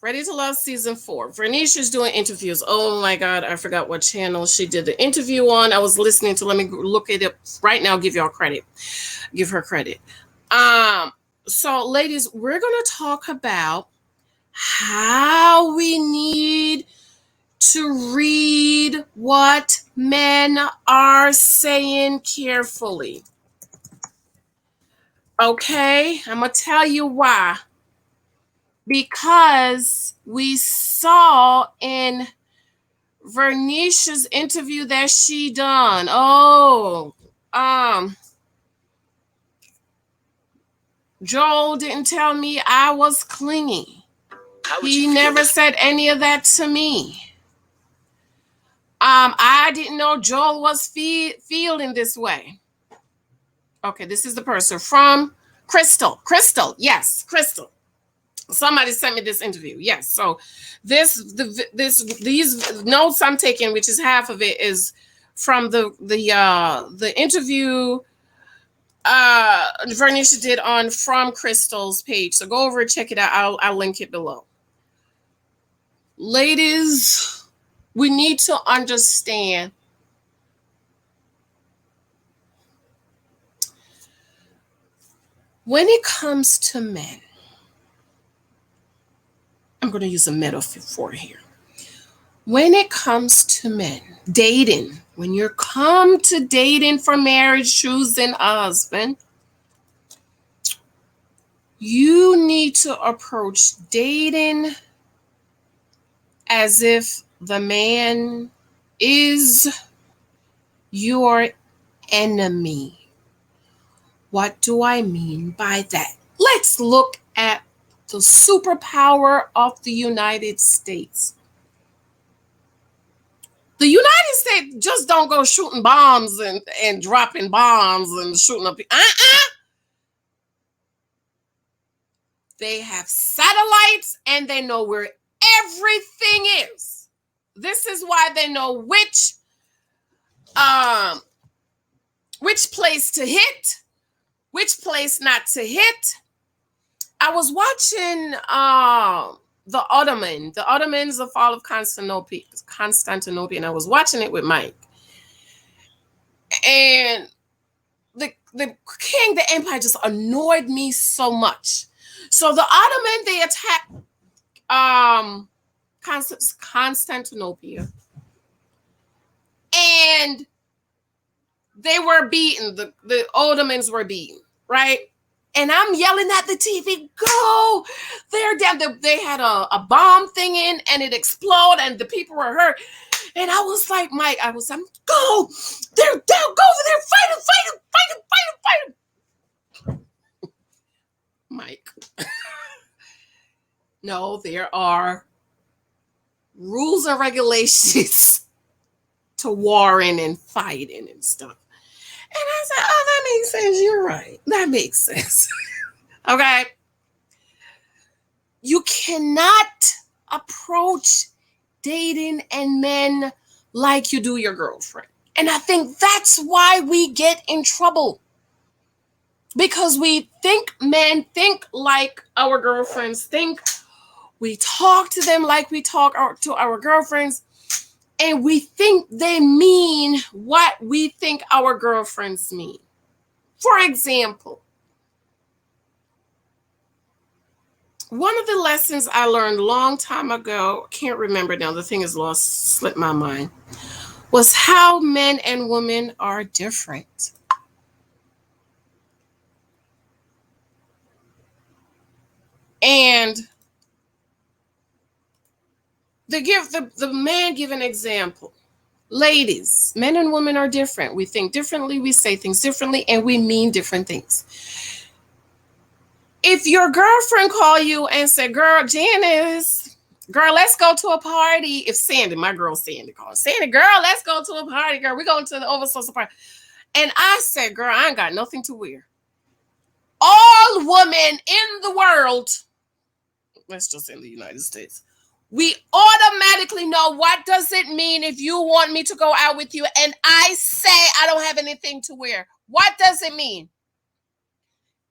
Ready to Love season 4. VERNEISHA's doing interviews. Oh my God, I forgot what channel she did the interview on. I was listening to. Let me look at it right now. Give y'all credit. Give her credit. So ladies, we're gonna talk about how we need to read what men are saying carefully. Okay, I'm gonna tell you why. Because we saw in VERNEISHA's interview that she done. Oh, Joel didn't tell me I was clingy. He never said any of that to me. I didn't know Joel was feeling this way. Okay, this is the person from Crystal. Crystal, yes, Crystal. Somebody sent me this interview. Yes, so these notes I'm taking, which is half of it, is from the interview VERNEISHA did on From Crystal's page. So go over and check it out. I'll link it below. Ladies, we need to understand when it comes to men. I'm going to use a metaphor here. When it comes to men, dating, when you come to dating for marriage, choosing a husband, you need to approach dating as if the man is your enemy. What do I mean by that? Let's look at the superpower of the United States. The United States just don't go shooting bombs and dropping bombs and shooting up. They have satellites and they know where everything is. This is why they know which place to hit, which place not to hit. I was watching the Ottomans, the fall of Constantinople, and I was watching it with Mike. And the king, the empire just annoyed me so much. So the Ottoman, they attacked Constantinople, and they were beaten. The Ottomans were beaten, right? And I'm yelling at the TV, go! They're down. They had a bomb thing in, and it exploded, and the people were hurt. And I was like, Mike, I'm go! They're down, go over there, fight him! Mike. No, there are rules and regulations to warring and fighting and stuff. And I said, oh, that makes sense. You're right. That makes sense. Okay. You cannot approach dating and men like you do your girlfriend. And I think that's why we get in trouble. Because we think men think like our girlfriends think. We talk to them like we talk to our girlfriends. And we think they mean what we think our girlfriends mean. For example, one of the lessons I learned a long time ago, can't remember now, the thing is lost, slipped my mind, was how men and women are different. And the man give an example. Ladies, men and women are different. We think differently, we say things differently, and we mean different things. If your girlfriend call you and say, girl, Janice, girl, let's go to a party. If Sandy, my girl Sandy calls, Sandy, girl, let's go to a party, girl. We're going to the oversource party. And I said, girl, I ain't got nothing to wear. All women in the world, let's just say in the United States, we automatically know what does it mean if you want me to go out with you and I say I don't have anything to wear. What does it mean?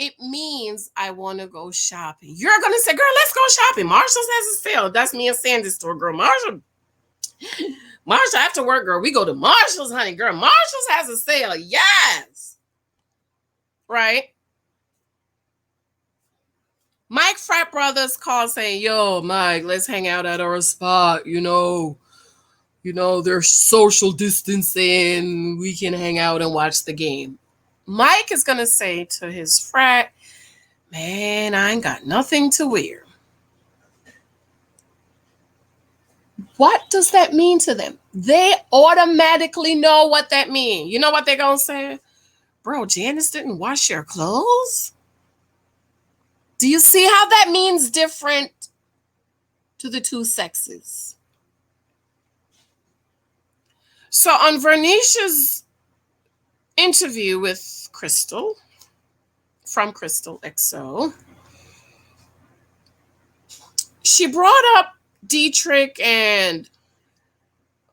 It means I want to go shopping. You're going to say, girl, let's go shopping. Marshall's has a sale. That's me and Sandy's store, girl. Marshall, after work, girl, we go to Marshall's, honey. Girl, Marshall's has a sale. Yes. Right? Mike Frat Brothers called saying, yo, Mike, let's hang out at our spot. You know, there's social distancing. We can hang out and watch the game. Mike is going to say to his frat, man, I ain't got nothing to wear. What does that mean to them? They automatically know what that means. You know what they're going to say? Bro, Janice didn't wash your clothes? Do you see how that means different to the two sexes? So on VERNEISHA's interview with Crystal, from Crystal XO, she brought up DETRICK and,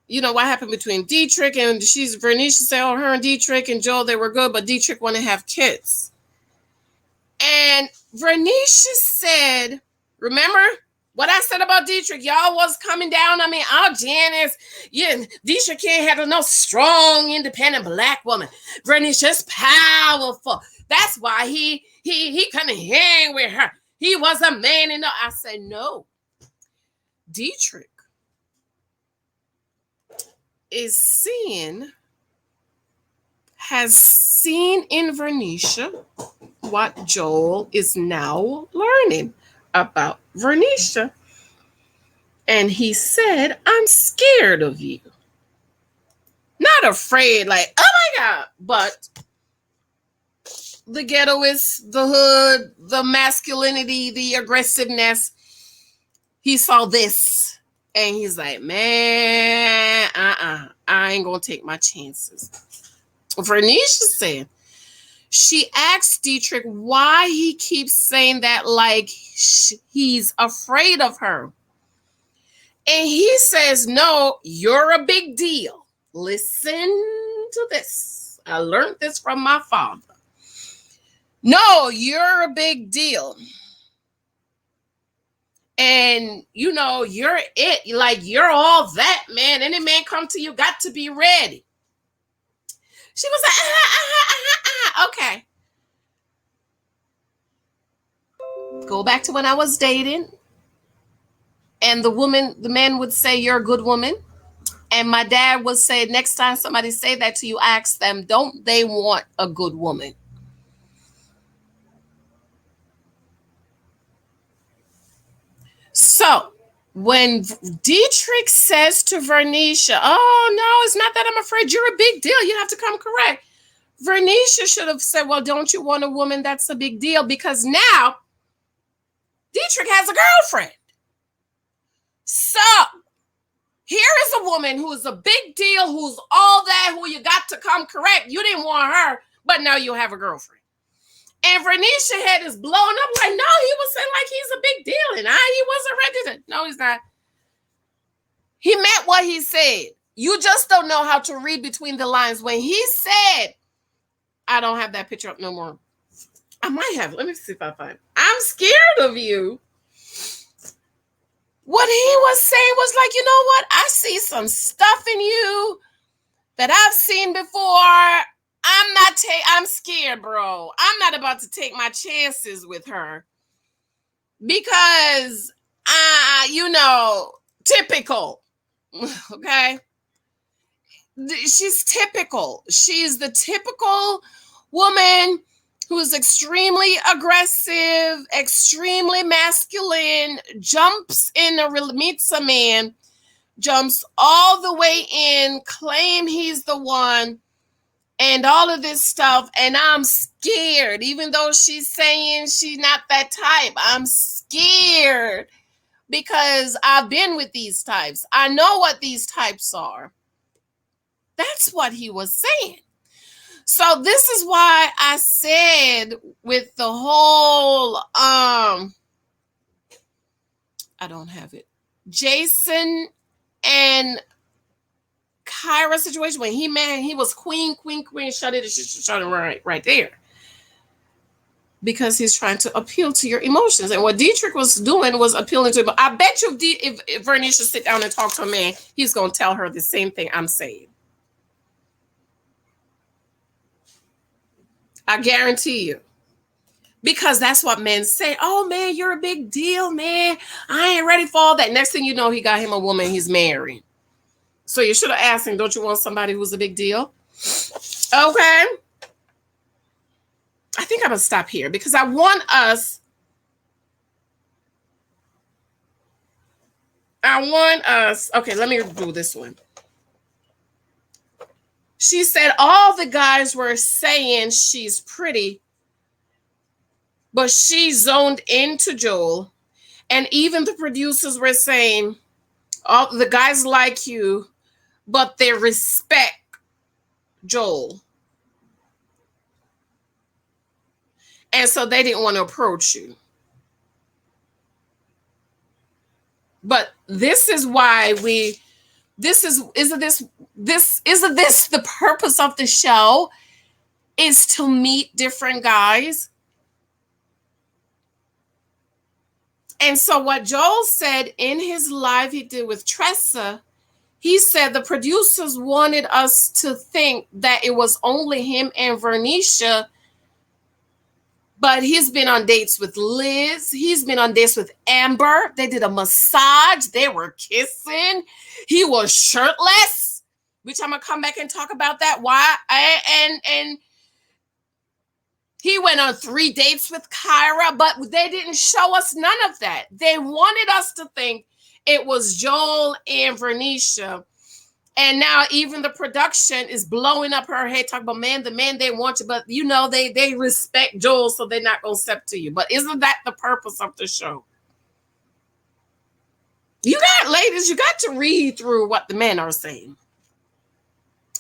you know, what happened between DETRICK and VERNEISHA said, oh, her and DETRICK and Joel, they were good, but DETRICK want to have kids. And VERNEISHA said, remember what I said about DETRICK? Y'all was coming down on me. Oh, Janice, yeah, DETRICK can't handle no strong, independent black woman. VERNEISHA's powerful. That's why he couldn't hang with her. He was a man. And I said, no. DETRICK has seen in VERNEISHA what Joel is now learning about VERNEISHA. And he said, I'm scared of you. Not afraid, like, oh my God, but the ghettoist, the hood, the masculinity, the aggressiveness. He saw this and he's like, man, I ain't gonna take my chances. VERNEISHA said, she asked DETRICK why he keeps saying that like he's afraid of her. And he says, no, you're a big deal. Listen to this. I learned this from my father. No, you're a big deal. And, you know, you're it. Like, you're all that, man. Any man come to you, got to be ready. She was like, okay. Go back to when I was dating. And the man would say, you're a good woman. And my dad would say, next time somebody say that to you, ask them, don't they want a good woman? So when DETRICK says to VERNEISHA, oh, no, it's not that I'm afraid. You're a big deal. You have to come correct. VERNEISHA should have said, well, don't you want a woman that's a big deal? Because now DETRICK has a girlfriend. So here is a woman who is a big deal, who's all that, who you got to come correct. You didn't want her, but now you have a girlfriend. And VERNEISHA head is blown up like, no, he was saying like he's a big deal. And he wasn't ready to. No, he's not. He meant what he said. You just don't know how to read between the lines. When he said, I don't have that picture up no more. I might have. Let me see if I find it. I'm scared of you. What he was saying was like, you know what? I see some stuff in you that I've seen before. I'm scared, bro. I'm not about to take my chances with her because, you know, typical. Okay. She's typical. She's the typical woman who is extremely aggressive, extremely masculine, jumps in, meets a man, jumps all the way in, claim he's the one, and all of this stuff. And I'm scared, even though she's saying she's not that type. I'm scared because I've been with these types. I know what these types are. That's what he was saying. So this is why I said with the whole, I don't have it, Jason and Kyra situation, when he was queen, shut it right there. because he's trying to appeal to your emotions. And what Dietrich was doing was appealing to him. I bet you if VERNEISHA sit down and talk to a man, he's going to tell her the same thing I'm saying. I guarantee you. Because that's what men say. Oh, man, you're a big deal, man. I ain't ready for all that. Next thing you know, he got him a woman he's married. So you should have asked him, don't you want somebody who's a big deal? Okay. I think I'm going to stop here because I want us. Okay, let me do this one. She said all the guys were saying she's pretty, but she zoned into Joel. And even the producers were saying, all the guys like you, but they respect Joel. And so they didn't want to approach you. But this is why isn't this the purpose of the show, is to meet different guys? And so what Joel said in his live he did with Tressa, he said the producers wanted us to think that it was only him and VERNEISHA, but he's been on dates with Liz. He's been on dates with Amber. They did a massage. They were kissing. He was shirtless, which I'm going to come back and talk about that. Why? And he went on 3 dates with Kyra, but they didn't show us none of that. They wanted us to think it was Joel and VERNEISHA. And now even the production is blowing up her head, talking about, man, the man they want you, but you know, they respect Joel, so they're not going to step to you. But isn't that the purpose of the show? You got, ladies, you got to read through what the men are saying.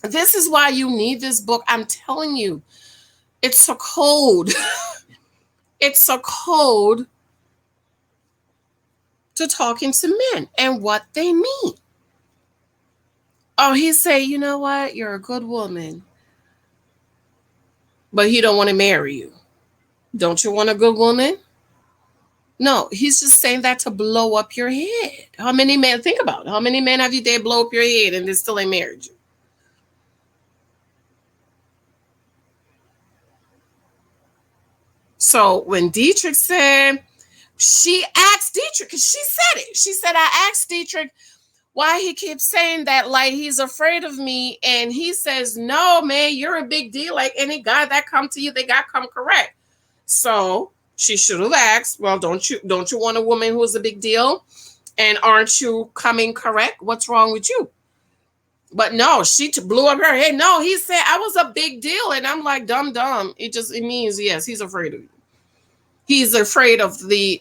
This is why you need this book. I'm telling you, it's a code. It's a code to talking to men and what they mean. Oh, he say, you know what? You're a good woman, but he don't want to marry you. Don't you want a good woman? No, he's just saying that to blow up your head. How many men, think about it, how many men have you dated blow up your head and they still ain't married you? So when Dietrich said, she asked Dietrich, because she said it. She said, I asked Dietrich why he keeps saying that, like he's afraid of me. And he says, no, man, you're a big deal. Like any guy that come to you, they got to come correct. So she should have asked, well, don't you want a woman who's a big deal? And aren't you coming correct? What's wrong with you? But no, she blew up her head. No, he said I was a big deal. And I'm like, dumb. It means, yes, he's afraid of you. He's afraid of the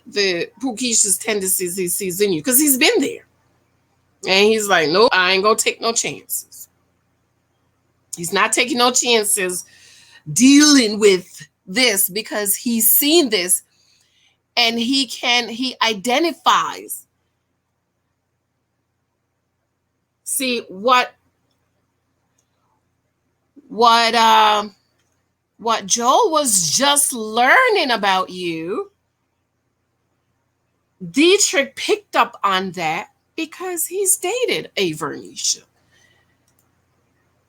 Pukisha's tendencies he sees in you because he's been there. And he's like, nope, I ain't going to take no chances. He's not taking no chances dealing with this because he's seen this and he identifies. See, what Joel was just learning about you, Dietrich picked up on that because he's dated a VERNEISHA.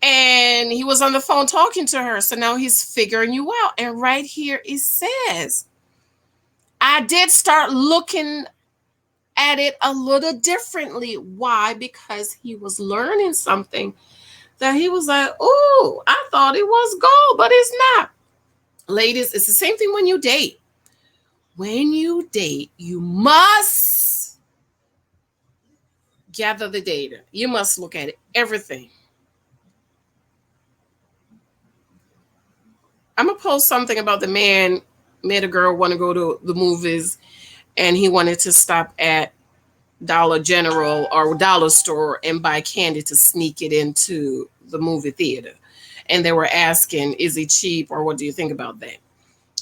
And he was on the phone talking to her. So now he's figuring you out. And right here it says, I did start looking at it a little differently. Why? Because he was learning something that he was like, oh, I thought it was gold, but it's not. Ladies, it's the same thing when you date. When you date, you must gather the data. You must look at it, everything. I'm going to post something about the man made a girl want to go to the movies and he wanted to stop at Dollar General or Dollar Store and buy candy to sneak it into the movie theater. And they were asking, is he cheap or what do you think about that?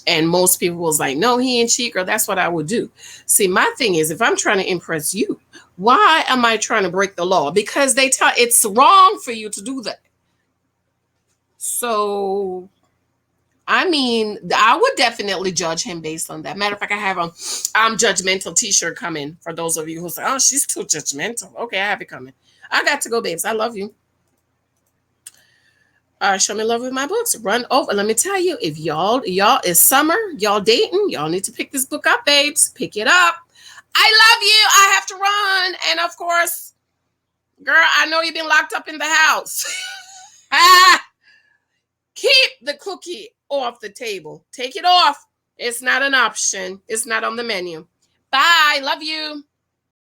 And most people was like, no, he ain't cheap, or that's what I would do. See, my thing is, if I'm trying to impress you, why am I trying to break the law? Because they tell it's wrong for you to do that. So I mean, I would definitely judge him based on that. Matter of fact, I have a I'm judgmental t-shirt coming for those of you who say, oh, she's too judgmental. Okay, I have it coming. I got to go, babes. I love you. Show me love with my books. Run over. Let me tell you, if y'all it's summer, y'all dating, y'all need to pick this book up, babes. Pick it up. I love you. I have to run. And of course, girl, I know you've been locked up in the house. Keep the cookie off the table. Take it off. It's not an option. It's not on the menu. Bye. Love you.